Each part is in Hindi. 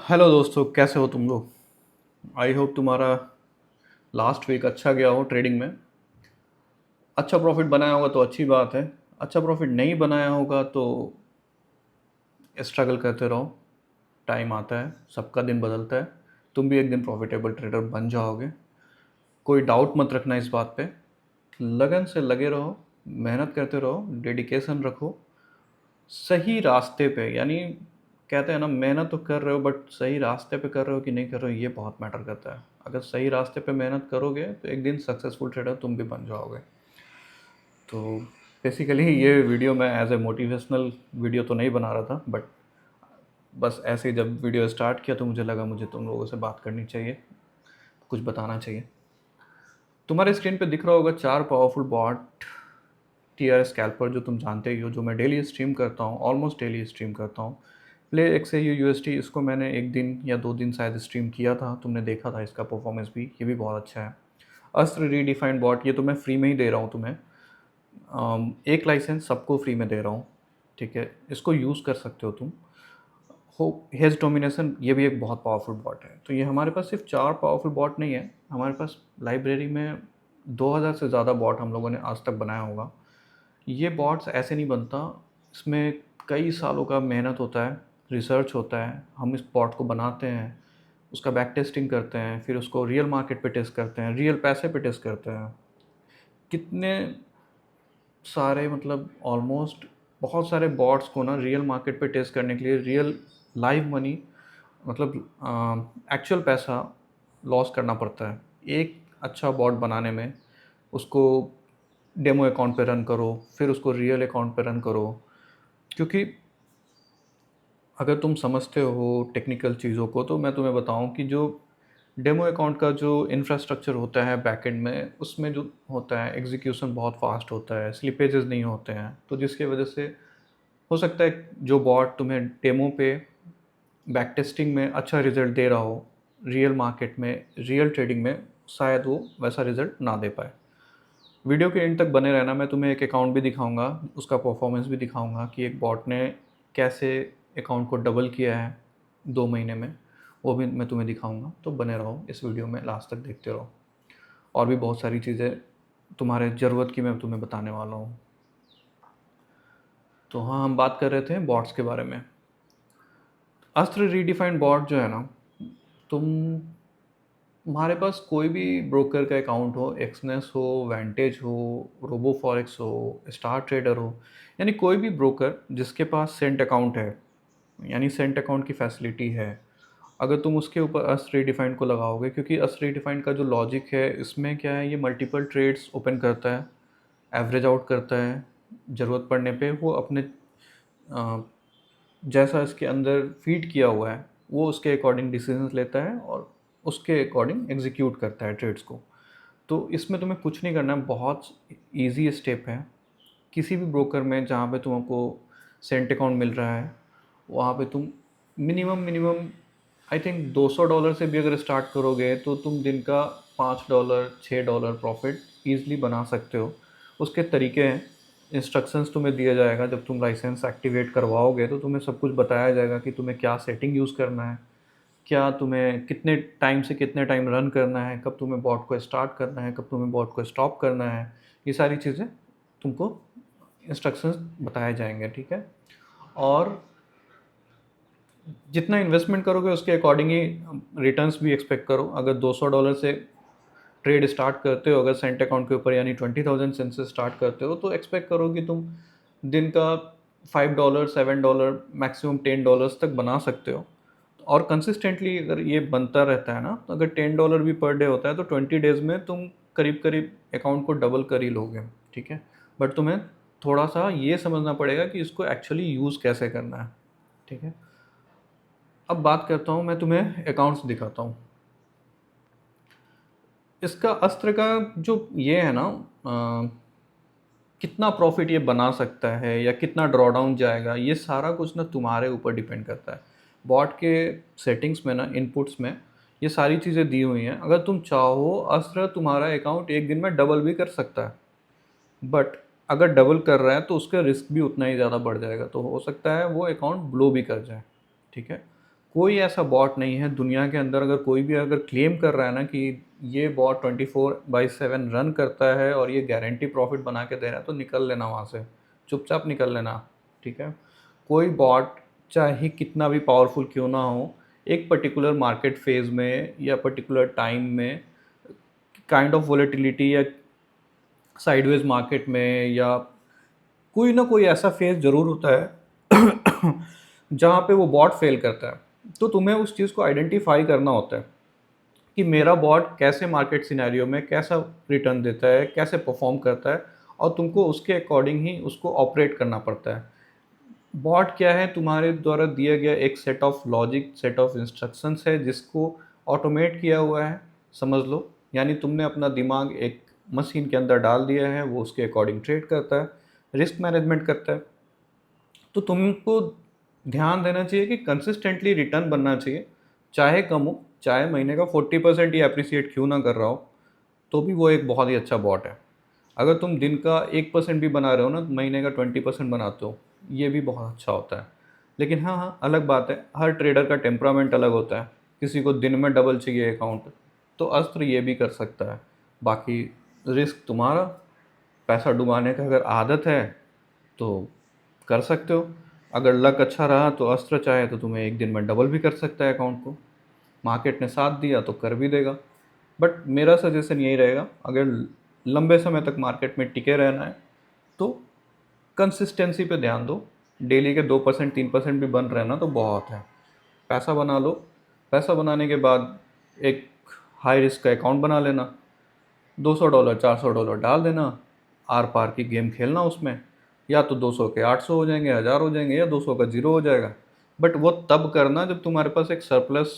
हेलो दोस्तों, कैसे हो तुम लोग। आई होप तुम्हारा लास्ट वीक अच्छा गया हो ट्रेडिंग में। अच्छा प्रॉफिट बनाया होगा तो अच्छी बात है। अच्छा प्रॉफिट नहीं बनाया होगा तो स्ट्रगल करते रहो। टाइम आता है, सबका दिन बदलता है। तुम भी एक दिन प्रॉफिटेबल ट्रेडर बन जाओगे। कोई डाउट मत रखना इस बात पे। लगन से लगे रहो, मेहनत करते रहो, डेडिकेशन रखो। सही रास्ते पे, यानी कहते हैं ना, मेहनत तो कर रहे हो बट सही रास्ते पे कर रहे हो कि नहीं कर रहे हो, ये बहुत मैटर करता है। अगर सही रास्ते पे मेहनत करोगे तो एक दिन सक्सेसफुल ट्रेडर तुम भी बन जाओगे। तो बेसिकली ये वीडियो मैं एज ए मोटिवेशनल वीडियो तो नहीं बना रहा था, बट बस ऐसे ही जब वीडियो स्टार्ट किया तो मुझे लगा मुझे तुम लोगों से बात करनी चाहिए, कुछ बताना चाहिए। तुम्हारे स्क्रीन पे दिख रहा होगा 4 पावरफुल बॉट TRS स्कैल्पर, जो तुम जानते ही हो, जो मैं डेली स्ट्रीम करता हूँ, ऑलमोस्ट डेली स्ट्रीम करता हूँ। प्ले XAU UST, इसको मैंने 1 दिन या 2 दिन शायद स्ट्रीम किया था, तुमने देखा था इसका परफॉर्मेंस भी, ये भी बहुत अच्छा है। अस्त्र रीडिफाइंड बॉट, ये तो मैं फ्री में ही दे रहा हूँ तुम्हें। एक लाइसेंस सबको फ्री में दे रहा हूँ, ठीक है, इसको यूज़ कर सकते हो तुम। हो हेज डोमिनेशन, ये भी एक बहुत पावरफुल बॉट है। तो ये हमारे पास सिर्फ 4 पावरफुल बॉट नहीं है, हमारे पास लाइब्रेरी में 2000 से ज़्यादा बॉट हम लोगों ने आज तक बनाया होगा। ये बॉट्स ऐसे नहीं बनता, इसमें कई सालों का मेहनत होता है, रिसर्च होता है। हम इस बॉट को बनाते हैं, उसका बैक टेस्टिंग करते हैं, फिर उसको रियल मार्केट पे टेस्ट करते हैं, रियल पैसे पे टेस्ट करते हैं। कितने सारे, मतलब ऑलमोस्ट बहुत सारे बॉट्स को ना रियल मार्केट पे टेस्ट करने के लिए रियल लाइव मनी, मतलब एक्चुअल पैसा लॉस करना पड़ता है एक अच्छा बॉट बनाने में। उसको डेमो अकाउंट पे रन करो, फिर उसको रियल अकाउंट पे रन करो। क्योंकि अगर तुम समझते हो टेक्निकल चीज़ों को तो मैं तुम्हें बताऊं कि जो डेमो अकाउंट का जो इंफ्रास्ट्रक्चर होता है बैकएंड में, उसमें जो होता है एग्जीक्यूशन बहुत फास्ट होता है, स्लिपेजेस नहीं होते हैं, तो जिसकी वजह से हो सकता है जो बॉट तुम्हें डेमो पे बैक टेस्टिंग में अच्छा रिजल्ट दे रहा हो, रियल मार्केट में, रियल ट्रेडिंग में शायद वो वैसा रिजल्ट ना दे पाए। वीडियो के एंड तक बने रहना, मैं तुम्हें एक अकाउंट भी दिखाऊंगा, उसका परफॉर्मेंस भी दिखाऊंगा कि एक बॉट ने कैसे अकाउंट को डबल किया है 2 महीने में, वो भी मैं तुम्हें दिखाऊंगा। तो बने रहो इस वीडियो में, लास्ट तक देखते रहो। और भी बहुत सारी चीज़ें तुम्हारे ज़रूरत की मैं तुम्हें बताने वाला हूँ। तो हाँ, हम बात कर रहे थे बॉट्स के बारे में। अस्त्र रीडिफाइंड बॉट जो है ना, तुम तुम्हारे पास कोई भी ब्रोकर का अकाउंट हो, एक्सनेस हो, वेंटेज हो, रोबो फॉरेक्स हो, स्टार ट्रेडर हो, यानी कोई भी ब्रोकर जिसके पास सेंट अकाउंट है, यानी सेंट अकाउंट की फैसिलिटी है, अगर तुम उसके ऊपर अस रीडिफाइंड को लगाओगे, क्योंकि अस रीडिफाइंड का जो लॉजिक है इसमें क्या है, ये मल्टीपल ट्रेड्स ओपन करता है, एवरेज आउट करता है, ज़रूरत पड़ने पे वो अपने जैसा इसके अंदर फीड किया हुआ है वो उसके अकॉर्डिंग डिसीजंस लेता है और उसके अकॉर्डिंग एग्जीक्यूट करता है ट्रेड्स को। तो इसमें तुम्हें कुछ नहीं करना है, बहुत ईजी स्टेप है। किसी भी ब्रोकर में जहाँ पे तुमको सेंट अकाउंट मिल रहा है, वहाँ पे तुम मिनिमम मिनिमम आई थिंक $200 से भी अगर स्टार्ट करोगे तो तुम दिन का $5 $6 प्रॉफिट ईजिली बना सकते हो। उसके तरीके हैं, इंस्ट्रक्शंस तुम्हें दिया जाएगा। जब तुम लाइसेंस एक्टिवेट करवाओगे तो तुम्हें सब कुछ बताया जाएगा कि तुम्हें क्या सेटिंग यूज़ करना है, क्या तुम्हें कितने टाइम से कितने टाइम रन करना है, कब तुम्हें बॉट को स्टार्ट करना है, कब तुम्हें बॉट को स्टॉप करना है। ये सारी चीज़ें तुमको इंस्ट्रक्शंस बताए जाएंगे, ठीक है। और जितना इन्वेस्टमेंट करोगे उसके अकॉर्डिंग ही रिटर्न्स भी एक्सपेक्ट करो। अगर $200 से ट्रेड स्टार्ट करते हो, अगर सेंट अकाउंट के ऊपर, यानी 20,000 सेंट से स्टार्ट करते हो, तो एक्सपेक्ट करो कि तुम दिन का $5 $7 मैक्सिमम $10 तक बना सकते हो। और कंसिस्टेंटली अगर ये बनता रहता है ना, तो अगर $10 भी पर डे होता है तो 20 डेज़ में तुम करीब करीब अकाउंट को डबल कर ही लोगे, ठीक है। बट तुम्हें थोड़ा सा ये समझना पड़ेगा कि इसको एक्चुअली यूज़ कैसे करना है, ठीक है। अब बात करता हूँ, मैं तुम्हें अकाउंट्स दिखाता हूँ। इसका अस्त्र का जो ये है ना, कितना प्रॉफिट ये बना सकता है या कितना ड्रॉडाउन जाएगा, ये सारा कुछ ना तुम्हारे ऊपर डिपेंड करता है। बॉट के सेटिंग्स में ना, इनपुट्स में ये सारी चीज़ें दी हुई हैं। अगर तुम चाहो, अस्त्र तुम्हारा अकाउंट एक दिन में डबल भी कर सकता है, बट अगर डबल कर रहा है तो उसका रिस्क भी उतना ही ज़्यादा बढ़ जाएगा, तो हो सकता है वो अकाउंट ब्लो भी कर जाए, ठीक है। कोई ऐसा बॉट नहीं है दुनिया के अंदर, अगर कोई भी अगर क्लेम कर रहा है ना कि ये बॉट 24/7 रन करता है और ये गारंटी प्रॉफिट बना के दे रहा है, तो निकल लेना वहाँ से, चुपचाप निकल लेना, ठीक है। कोई बॉट चाहे कितना भी पावरफुल क्यों ना हो, एक पर्टिकुलर मार्केट फेज में या पर्टिकुलर टाइम में काइंड ऑफ वोलेटिलिटी या साइडवेज मार्केट में या कोई ना कोई ऐसा फेज ज़रूर होता है जहाँ पे वो बॉट फेल करता है। तो तुम्हें उस चीज़ को आइडेंटिफाई करना होता है कि मेरा बॉट कैसे मार्केट सिनेरियो में कैसा रिटर्न देता है, कैसे परफॉर्म करता है, और तुमको उसके अकॉर्डिंग ही उसको ऑपरेट करना पड़ता है। बॉट क्या है? तुम्हारे द्वारा दिया गया एक set of logic, set of instructions है जिसको ऑटोमेट किया हुआ है, समझ लो। यानी तुमने अपना दिमाग एक मशीन के अंदर डाल दिया है, वो उसके अकॉर्डिंग ट्रेड करता है, रिस्क मैनेजमेंट करता है। तो तुमको ध्यान देना चाहिए कि कंसिस्टेंटली रिटर्न बनना चाहिए, चाहे कम हो, चाहे महीने का 40% ही अप्रिसिएट क्यों ना कर रहा हो, तो भी वो एक बहुत ही अच्छा बॉट है। अगर तुम दिन का 1% भी बना रहे हो ना, महीने का 20% बनाते हो, ये भी बहुत अच्छा होता है। लेकिन हाँ हाँ, अलग बात है, हर ट्रेडर का टेम्परामेंट अलग होता है। किसी को दिन में डबल चाहिए अकाउंट, तो अस्त्र ये भी कर सकता है। बाकी रिस्क तुम्हारा, पैसा डुबाने का अगर आदत है तो कर सकते हो। अगर लक अच्छा रहा तो अस्त्र चाहे तो तुम्हें एक दिन में डबल भी कर सकता है अकाउंट को। मार्केट ने साथ दिया तो कर भी देगा। बट मेरा सजेशन यही रहेगा, अगर लंबे समय तक मार्केट में टिके रहना है तो कंसिस्टेंसी पे ध्यान दो। डेली के 2% 3% भी बन रहे हैं ना तो बहुत है। पैसा बना लो, पैसा बनाने के बाद एक हाई रिस्क का अकाउंट बना लेना, $200 $400 डाल देना, आर पार की गेम खेलना उसमें। या तो 200 के 800 हो जाएंगे, 1000 हो जाएंगे, या 200 का जीरो हो जाएगा। बट वो तब करना जब तुम्हारे पास एक सरप्लस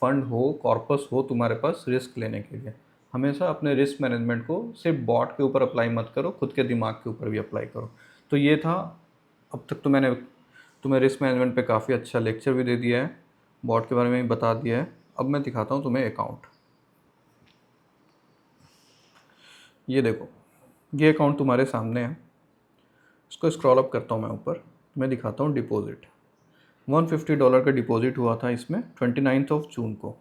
फंड हो, कॉर्पस हो तुम्हारे पास रिस्क लेने के लिए। हमेशा अपने रिस्क मैनेजमेंट को सिर्फ बॉट के ऊपर अप्लाई मत करो, खुद के दिमाग के ऊपर भी अप्लाई करो। तो ये था। अब तक तो मैंने तुम्हें रिस्क मैनेजमेंट पे काफ़ी अच्छा लेक्चर भी दे दिया है, बॉट के बारे में भी बता दिया है। अब मैं दिखाता हूँ तुम्हें अकाउंट। ये देखो, ये अकाउंट तुम्हारे सामने है। इसको स्क्रॉल अप करता हूँ मैं ऊपर, मैं दिखाता हूँ डिपॉजिट। $150 का डिपॉजिट हुआ था इसमें 29 जून को।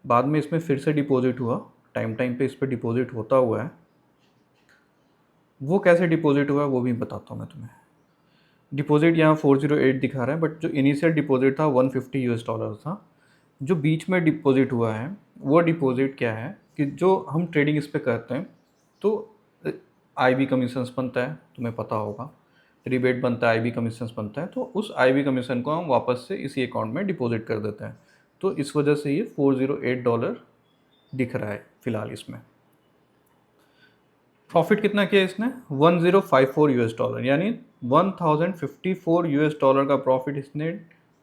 बाद में इसमें फिर से डिपॉजिट हुआ, टाइम टाइम पे इस पर डिपॉजिट होता हुआ है। वो कैसे डिपॉजिट हुआ वो भी बताता हूँ मैं तुम्हें। डिपॉजिट यहाँ 408 दिखा रहा है, बट जो इनिशियल डिपॉजिट था $150 था। जो बीच में डिपॉजिट हुआ है वो डिपॉजिट क्या है कि जो हम ट्रेडिंग इस पर करते हैं तो आईबी कमीशंस बनता है, तुम्हें पता होगा, रिबेट बनता है, आईबी कमीशंस बनता है। तो उस आईबी कमीशन को हम वापस से इसी अकाउंट में डिपॉजिट कर देते हैं। तो इस वजह से ये $408 दिख रहा है फ़िलहाल इसमें। प्रॉफिट कितना किया इसने? $1054, यानी $1054 का प्रॉफिट इसने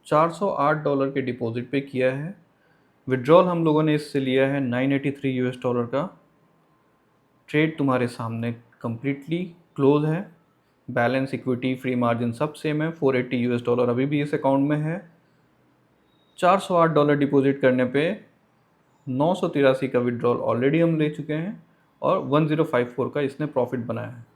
$408 के डिपॉजिट पे किया है। विड्रॉल हम लोगों ने इससे लिया है $983 का। ट्रेड तुम्हारे सामने कम्प्लीटली क्लोज है। बैलेंस, इक्विटी, फ्री मार्जिन सब सेम है। $480 अभी भी इस अकाउंट में है। $408 डिपॉजिट करने पे 983 का विड्रॉल ऑलरेडी हम ले चुके हैं और 1054 का इसने प्रॉफिट बनाया है।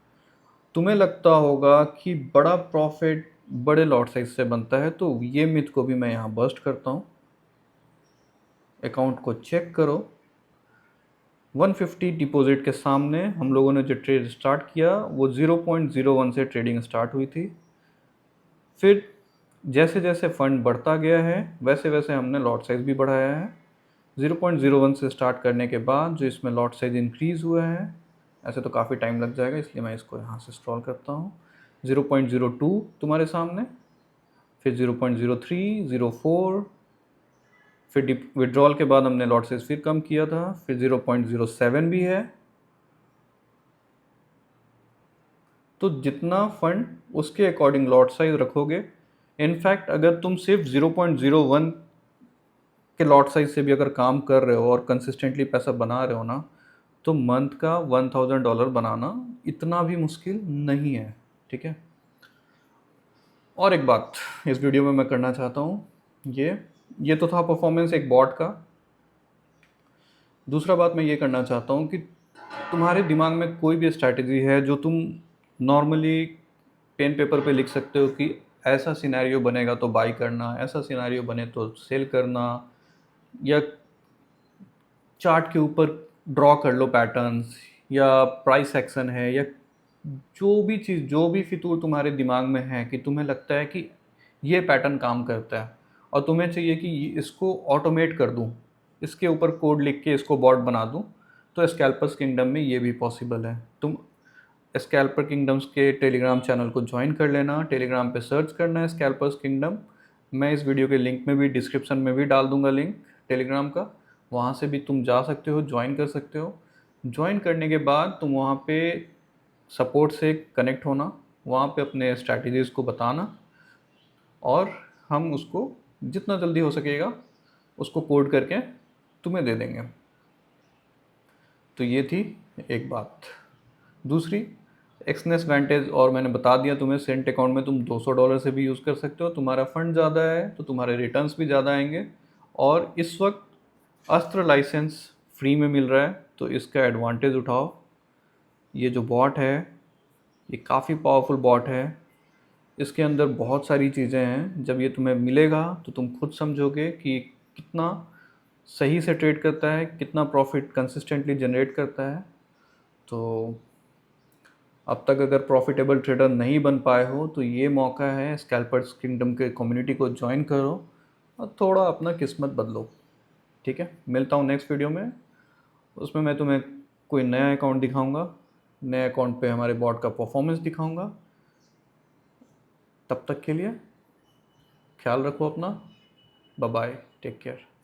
तुम्हें लगता होगा कि बड़ा प्रॉफिट बड़े लॉट साइज से बनता है, तो ये मिथ को भी मैं यहाँ बस्ट करता हूँ। अकाउंट को चेक करो। 150 डिपॉजिट के सामने हम लोगों ने जो ट्रेड स्टार्ट किया वो 0.01 से ट्रेडिंग स्टार्ट हुई थी। फिर जैसे जैसे फंड बढ़ता गया है वैसे वैसे हमने लॉट साइज़ भी बढ़ाया है। 0.01 से स्टार्ट करने के बाद जो इसमें लॉट साइज़ इंक्रीज़ हुआ है, ऐसे तो काफ़ी टाइम लग जाएगा इसलिए मैं इसको यहाँ से स्क्रॉल करता हूँ। 0.02 तुम्हारे सामने, फिर 0.03, 0.04, फिर विड्रॉल के बाद हमने लॉट साइज़ फिर कम किया था, फिर 0.07 भी है। तो जितना फंड उसके अकॉर्डिंग लॉट साइज रखोगे। इनफैक्ट अगर तुम सिर्फ 0.01 के लॉट साइज से भी अगर काम कर रहे हो और कंसिस्टेंटली पैसा बना रहे हो ना, तो मंथ का $1000 बनाना इतना भी मुश्किल नहीं है, ठीक है। और एक बात इस वीडियो में मैं करना चाहता हूँ, ये तो था परफॉर्मेंस एक बॉट का। दूसरा बात मैं ये करना चाहता हूँ कि तुम्हारे दिमाग में कोई भी स्ट्रैटेजी है जो तुम नॉर्मली पेन पेपर पे लिख सकते हो कि ऐसा सिनेरियो बनेगा तो बाई करना, ऐसा सिनेरियो बने तो सेल करना, या चार्ट के ऊपर ड्रॉ कर लो पैटर्न्स, या प्राइस एक्शन है, या जो भी चीज़, जो भी फितूर तुम्हारे दिमाग में है कि तुम्हें लगता है कि ये पैटर्न काम करता है और तुम्हें चाहिए कि इसको ऑटोमेट कर दूं, इसके ऊपर कोड लिख के इसको बॉट बना दूं, तो स्कैल्पर्स किंगडम में ये भी पॉसिबल है। तुम स्कैल्पर किंगडम्स के टेलीग्राम चैनल को ज्वाइन कर लेना, टेलीग्राम पे सर्च करना है स्कैल्पर्स किंगडम। मैं इस वीडियो के लिंक में भी, डिस्क्रिप्शन में भी डाल दूंगा लिंक टेलीग्राम का, वहाँ से भी तुम जा सकते हो, ज्वाइन कर सकते हो। ज्वाइन करने के बाद तुम वहाँ पे सपोर्ट से कनेक्ट होना, वहाँ पे अपने स्ट्रैटेजीज़ को बताना, और हम उसको जितना जल्दी हो सकेगा उसको कोड करके तुम्हें दे देंगे। तो ये थी एक बात। दूसरी, एक्सनेस वेंटेज, और मैंने बता दिया तुम्हें, सेंट अकाउंट में तुम $200 से भी यूज़ कर सकते हो। तुम्हारा फंड ज़्यादा है तो तुम्हारे रिटर्न्स भी ज़्यादा आएंगे, और इस वक्त अस्त्र लाइसेंस फ्री में मिल रहा है, तो इसका एडवांटेज उठाओ। ये जो बॉट है ये काफ़ी पावरफुल बॉट है, इसके अंदर बहुत सारी चीज़ें हैं। जब ये तुम्हें मिलेगा तो तुम खुद समझोगे कि कितना सही से ट्रेड करता है, कितना प्रॉफिट कंसिस्टेंटली जनरेट करता है। तो अब तक अगर प्रॉफिटेबल ट्रेडर नहीं बन पाए हो तो ये मौका है, स्कैल्पर्स किंगडम के कम्युनिटी को ज्वाइन करो और थोड़ा अपना किस्मत बदलो। ठीक है, मिलता हूँ नेक्स्ट वीडियो में। उसमें मैं तुम्हें कोई नया अकाउंट दिखाऊंगा, नए अकाउंट पे हमारे बॉट का परफॉर्मेंस दिखाऊंगा। तब तक के लिए ख्याल रखो अपना। Bye bye, take care.